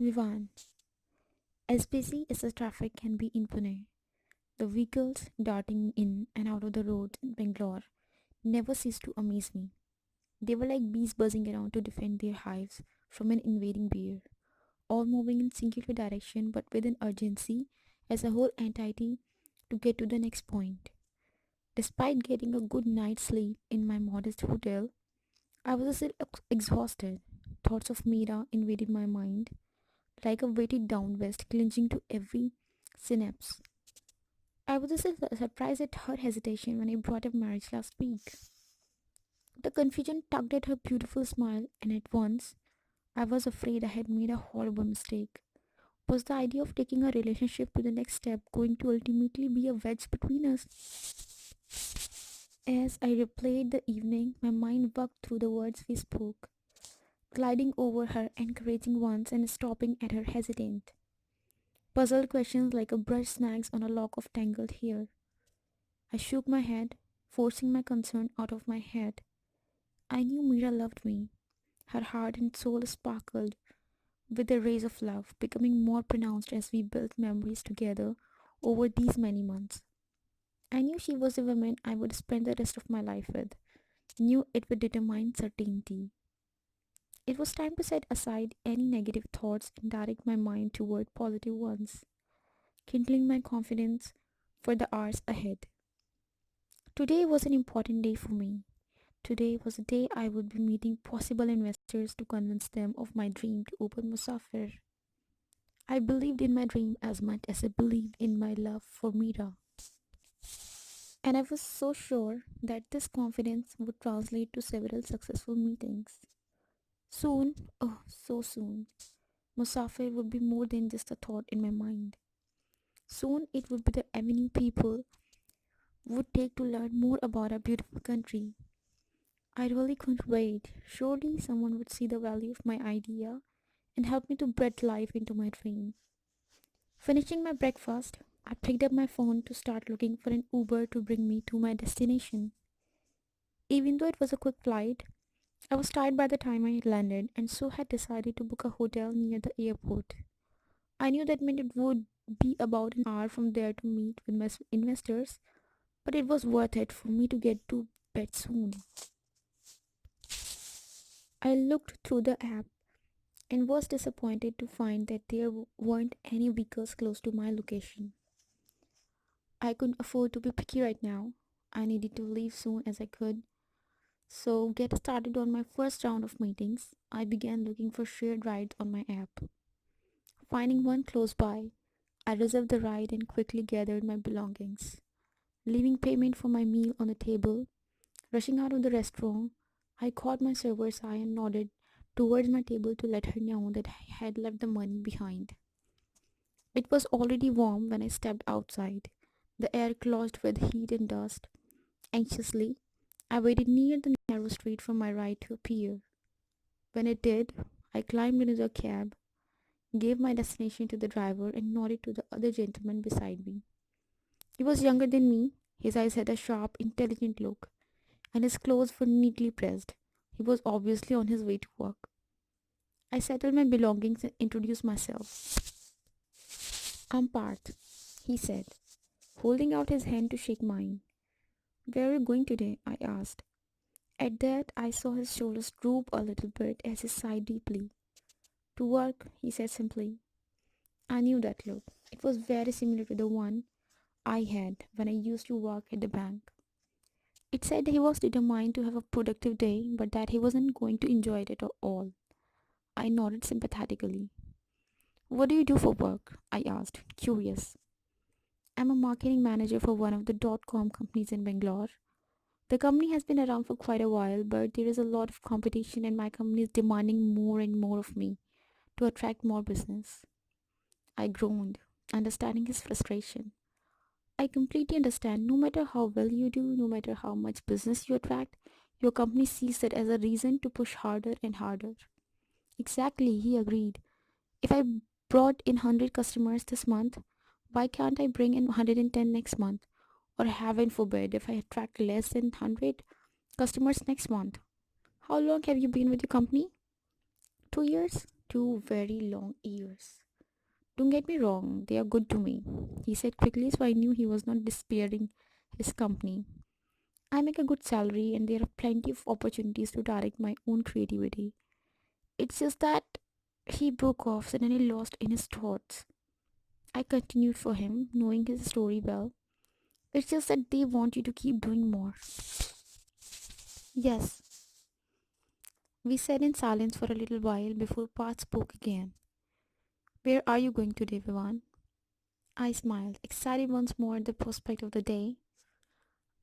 Vivan, as busy as the traffic can be in Pune, the vehicles darting in and out of the roads in Bangalore never cease to amaze me. They were like bees buzzing around to defend their hives from an invading bear, all moving in singular direction but with an urgency as a whole entity to get to the next point. Despite getting a good night's sleep in my modest hotel, I was still exhausted. Thoughts of Mira invaded my mind like a weighted down vest clinging to every synapse. I was still surprised at her hesitation when I brought up marriage last week. The confusion tugged at her beautiful smile, and at once I was afraid I had made a horrible mistake. Was the idea of taking a relationship to the next step going to ultimately be a wedge between us? As I replayed the evening, my mind worked through the words we spoke, gliding over her encouraging ones and stopping at her hesitant, puzzled questions like a brush snags on a lock of tangled hair. I shook my head, forcing my concern out of my head. I knew Mira loved me. Her heart and soul sparkled with the rays of love, becoming more pronounced as we built memories together over these many months. I knew she was the woman I would spend the rest of my life with, knew it would determine certainty. It was time to set aside any negative thoughts and direct my mind toward positive ones, kindling my confidence for the hours ahead. Today was an important day for me. Today was the day I would be meeting possible investors to convince them of my dream to open Musafir. I believed in my dream as much as I believed in my love for Mira. And I was so sure that this confidence would translate to several successful meetings. Soon, oh, so soon, Musafir would be more than just a thought in my mind. Soon, it would be the avenue people would take to learn more about our beautiful country. I really couldn't wait. Surely someone would see the value of my idea and help me to breathe life into my dream. Finishing my breakfast, I picked up my phone to start looking for an Uber to bring me to my destination. Even though it was a quick flight, I was tired by the time I had landed and so had decided to book a hotel near the airport. I knew that meant it would be about an hour from there to meet with my investors, but it was worth it for me to get to bed soon. I looked through the app and was disappointed to find that there weren't any vehicles close to my location. I couldn't afford to be picky right now. I needed to leave soon as I could. So, get started on my first round of meetings, I began looking for shared rides on my app. Finding one close by, I reserved the ride and quickly gathered my belongings. Leaving payment for my meal on the table, rushing out of the restaurant, I caught my server's eye and nodded towards my table to let her know that I had left the money behind. It was already warm when I stepped outside, the air clogged with heat and dust. Anxiously, I waited near the narrow street for my ride to appear. When it did, I climbed into the cab, gave my destination to the driver, and nodded to the other gentleman beside me. He was younger than me, his eyes had a sharp, intelligent look, and his clothes were neatly pressed. He was obviously on his way to work. I settled my belongings and introduced myself. I'm Parth, he said, holding out his hand to shake mine. Where are you going today? I asked. At that, I saw his shoulders droop a little bit as he sighed deeply. To work, he said simply. I knew that look. It was very similar to the one I had when I used to work at the bank. It said he was determined to have a productive day, but that he wasn't going to enjoy it at all. I nodded sympathetically. What do you do for work? I asked, curious. I'm a marketing manager for one of the .com companies in Bangalore. The company has been around for quite a while, but there is a lot of competition and my company is demanding more and more of me to attract more business. I groaned, understanding his frustration. I completely understand. No matter how well you do, no matter how much business you attract, your company sees it as a reason to push harder and harder. Exactly, he agreed. If I brought in 100 customers this month, why can't I bring in 110 next month? Or heaven forbid, if I attract less than 100 customers next month? How long have you been with your company? 2 years? 2 very long years. Don't get me wrong, they are good to me, he said quickly, so I knew he was not despairing his company. I make a good salary and there are plenty of opportunities to direct my own creativity. It's just that he broke off, suddenly lost in his thoughts. I continued for him, knowing his story well. It's just that they want you to keep doing more. Yes, we sat in silence for a little while before Pat spoke again. Where are you going today, Vivan? I smiled, excited once more at the prospect of the day.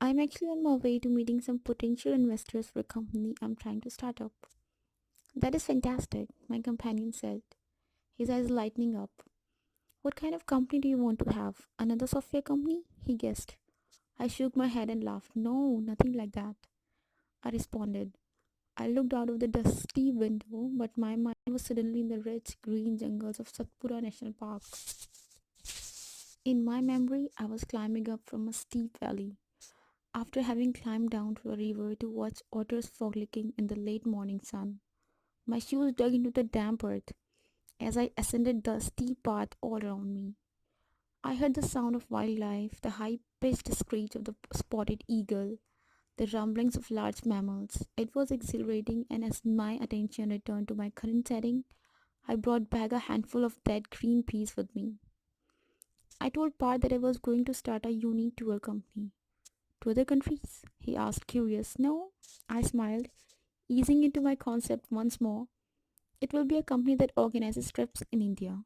I'm actually on my way to meeting some potential investors for a company I'm trying to start up. That is fantastic, my companion said, his eyes lightening up. What kind of company do you want to have? Another software company? He guessed. I shook my head and laughed. No, nothing like that, I responded. I looked out of the dusty window, but my mind was suddenly in the rich green jungles of Satpura National Park. In my memory, I was climbing up from a steep valley, after having climbed down to a river to watch otters frolicking in the late morning sun. My shoes dug into the damp earth as I ascended the steep path all around me. I heard the sound of wildlife, the high pitched screech of the spotted eagle, the rumblings of large mammals. It was exhilarating, and as my attention returned to my current setting, I brought back a handful of dead green peas with me. I told Pat that I was going to start a unique tour company. To other countries? He asked, curious. No, I smiled, easing into my concept once more. It will be a company that organizes trips in India.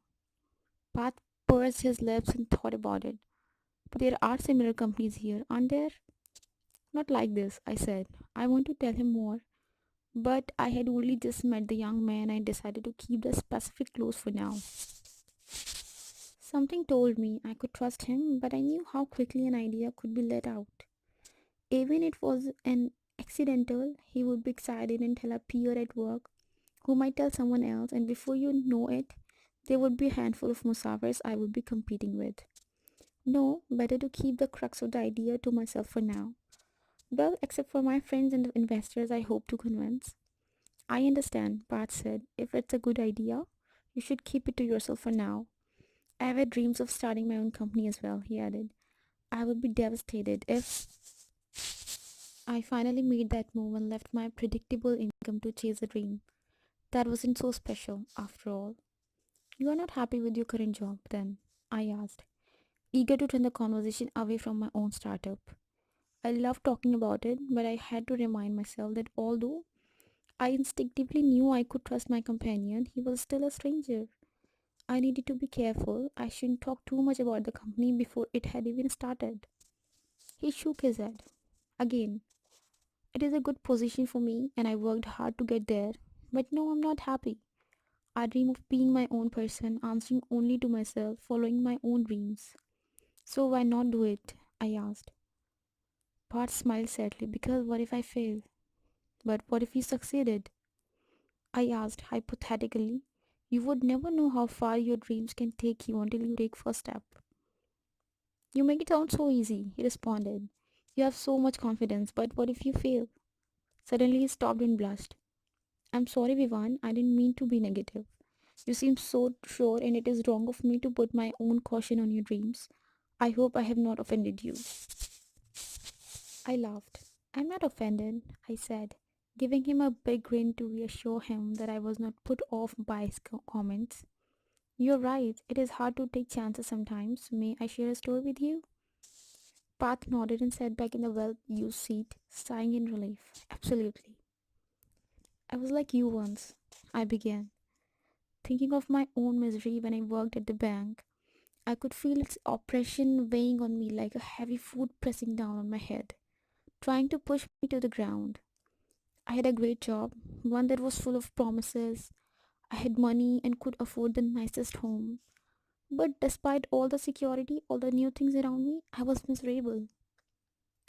Pat pursed his lips and thought about it. But there are similar companies here, aren't there? Not like this, I said. I want to tell him more, but I had only just met the young man and decided to keep the specific close for now. Something told me I could trust him, but I knew how quickly an idea could be let out. Even if it was an accidental, he would be excited and tell a peer at work who might tell someone else, and before you know it, there would be a handful of Musafirs I would be competing with. No, better to keep the crux of the idea to myself for now. Well, except for my friends and the investors I hope to convince. I understand, Pat said. If it's a good idea, you should keep it to yourself for now. I have had dreams of starting my own company as well, he added. I would be devastated if I finally made that move and left my predictable income to chase a dream. That wasn't so special, after all. You are not happy with your current job, then? I asked, eager to turn the conversation away from my own startup. I loved talking about it, but I had to remind myself that although I instinctively knew I could trust my companion, he was still a stranger. I needed to be careful. I shouldn't talk too much about the company before it had even started. He shook his head. Again, it is a good position for me and I worked hard to get there. But no, I'm not happy. I dream of being my own person, answering only to myself, following my own dreams. So why not do it? I asked. Bart smiled sadly. Because what if I fail? But what if you succeeded? I asked hypothetically. You would never know how far your dreams can take you until you take first step. You make it sound so easy, he responded. You have so much confidence, but what if you fail? Suddenly he stopped and blushed. I'm sorry, Vivan, I didn't mean to be negative. You seem so sure, and it is wrong of me to put my own caution on your dreams. I hope I have not offended you. I laughed. I'm not offended, I said, giving him a big grin to reassure him that I was not put off by his comments. You're right, it is hard to take chances sometimes. May I share a story with you? Pat nodded and sat back in the well used seat, sighing in relief. Absolutely. I was like you once, I began, thinking of my own misery when I worked at the bank. I could feel its oppression weighing on me like a heavy foot pressing down on my head, trying to push me to the ground. I had a great job, one that was full of promises. I had money and could afford the nicest home. But despite all the security, all the new things around me, I was miserable.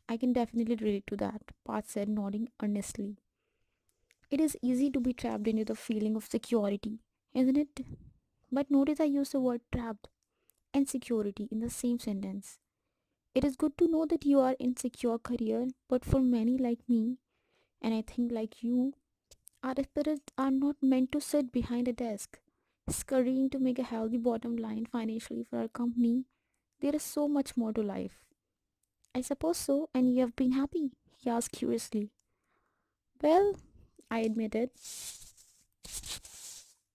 I can definitely relate to that, Pat said, nodding earnestly. It is easy to be trapped into the feeling of security, isn't it? But notice I use the word trapped and security in the same sentence. It is good to know that you are in secure career, but for many like me, and I think like you, our spirits are not meant to sit behind a desk. scurrying to make a healthy bottom line financially for our company. There is so much more to life. I suppose so, and you have been happy? He asked curiously. Well, I admitted.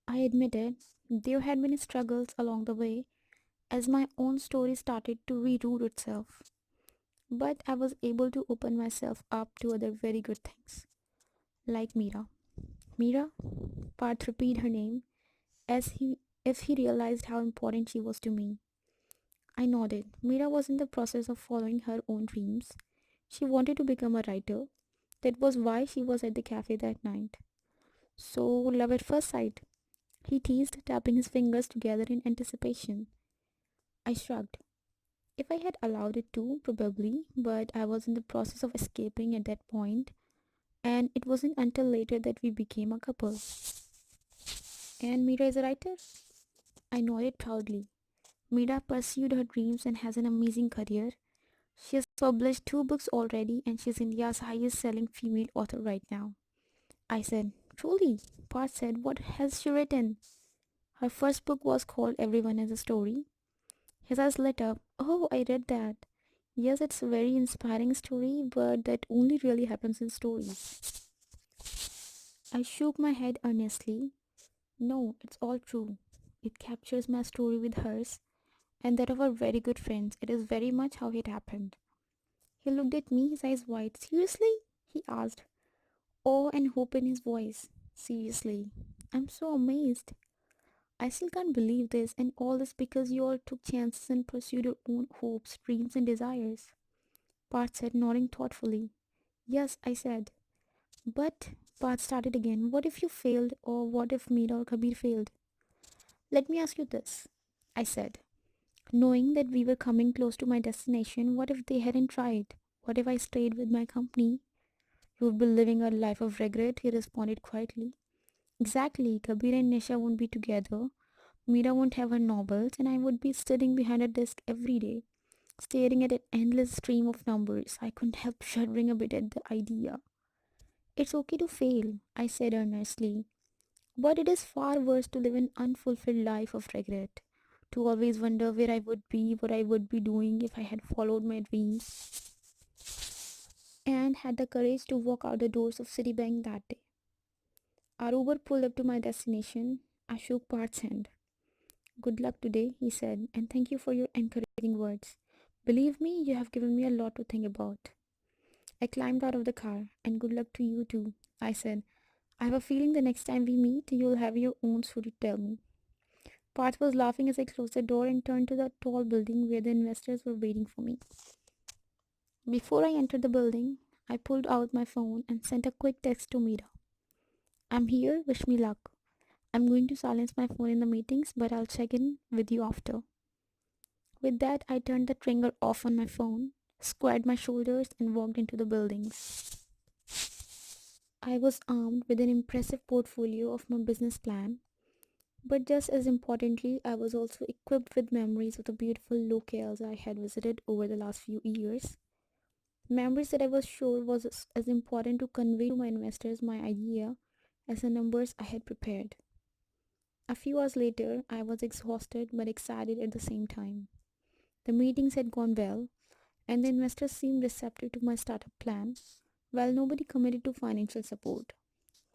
I admitted there had been struggles along the way as my own story started to reroute itself. But I was able to open myself up to other very good things, like Mira. Mira? Parth repeated her name as he if he realized how important she was to me. I nodded. Mira was in the process of following her own dreams. She wanted to become a writer. That was why she was at the cafe that night. So, love at first sight, he teased, tapping his fingers together in anticipation. I shrugged. If I had allowed it to, probably, but I was in the process of escaping at that point, and it wasn't until later that we became a couple. And Mira is a writer? I nodded proudly. Mira pursued her dreams and has an amazing career. She has published 2 books already, and she's India's highest selling female author right now. I said, truly? Parth said, what has she written? Her first book was called Everyone Has a Story. His eyes lit up. Oh, I read that. Yes, it's a very inspiring story, but that only really happens in stories. I shook my head earnestly. No, it's all true. It captures my story with hers and that of our very good friends. It is very much how it happened. He looked at me, his eyes wide. Seriously? He asked, awe and hope in his voice. Seriously. I'm so amazed. I still can't believe this, and all this because you all took chances and pursued your own hopes, dreams, and desires. Parth said, nodding thoughtfully. Yes, I said. But, Parth started again, what if you failed, or what if Meera or Kabir failed? Let me ask you this, I said. Knowing that we were coming close to my destination, what if they hadn't tried? What if I stayed with my company? You would be living a life of regret, he responded quietly. Exactly, Kabir and Nisha won't be together. Meera won't have her novels, and I would be sitting behind a desk every day, staring at an endless stream of numbers. I couldn't help shuddering a bit at the idea. It's okay to fail, I said earnestly, but it is far worse to live an unfulfilled life of regret. To always wonder where I would be, what I would be doing if I had followed my dreams and had the courage to walk out the doors of Citibank that day. Our Uber pulled up to my destination. I shook Parth's hand. Good luck today, he said, and thank you for your encouraging words. Believe me, you have given me a lot to think about. I climbed out of the car, and good luck to you too, I said. I have a feeling the next time we meet, you'll have your own story to tell me. Parth was laughing as I closed the door and turned to the tall building where the investors were waiting for me. Before I entered the building, I pulled out my phone and sent a quick text to Mira. I'm here, wish me luck. I'm going to silence my phone in the meetings, but I'll check in with you after. With that, I turned the ringer off on my phone, squared my shoulders, and walked into the buildings. I was armed with an impressive portfolio of my business plan, but just as importantly, I was also equipped with memories of the beautiful locales I had visited over the last few years. Memories that I was sure was as important to convey to my investors my idea as the numbers I had prepared. A few hours later, I was exhausted but excited at the same time. The meetings had gone well, and the investors seemed receptive to my startup plan, while nobody committed to financial support.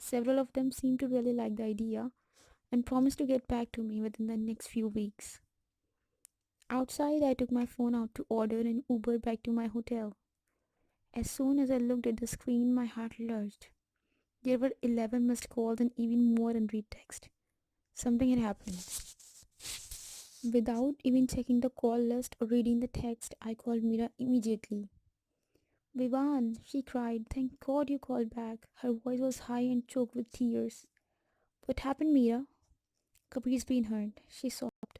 Several of them seemed to really like the idea and promised to get back to me within the next few weeks. Outside, I took my phone out to order an Uber back to my hotel. As soon as I looked at the screen, my heart lurched. There were 11 missed calls and even more unread text. Something had happened. Without even checking the call list or reading the text, I called Mira immediately. Vivan, she cried, thank God you called back. Her voice was high and choked with tears. What happened, Mira? Kabir's been hurt, she sobbed.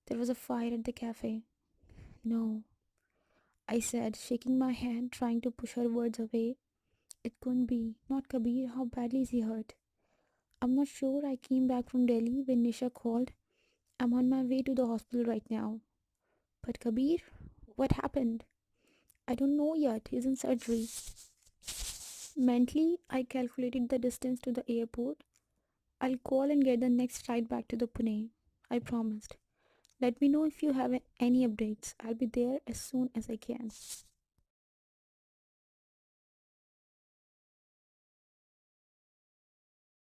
There was a fire at the cafe. No, I said, shaking my hand, trying to push her words away. It couldn't be. Not Kabir. How badly is he hurt? I'm not sure. I came back from Delhi when Nisha called. I'm on my way to the hospital right now. But Kabir? What happened? I don't know yet. He's in surgery. Mentally, I calculated the distance to the airport. I'll call and get the next flight back to the Pune. I promised. Let me know if you have any updates. I'll be there as soon as I can.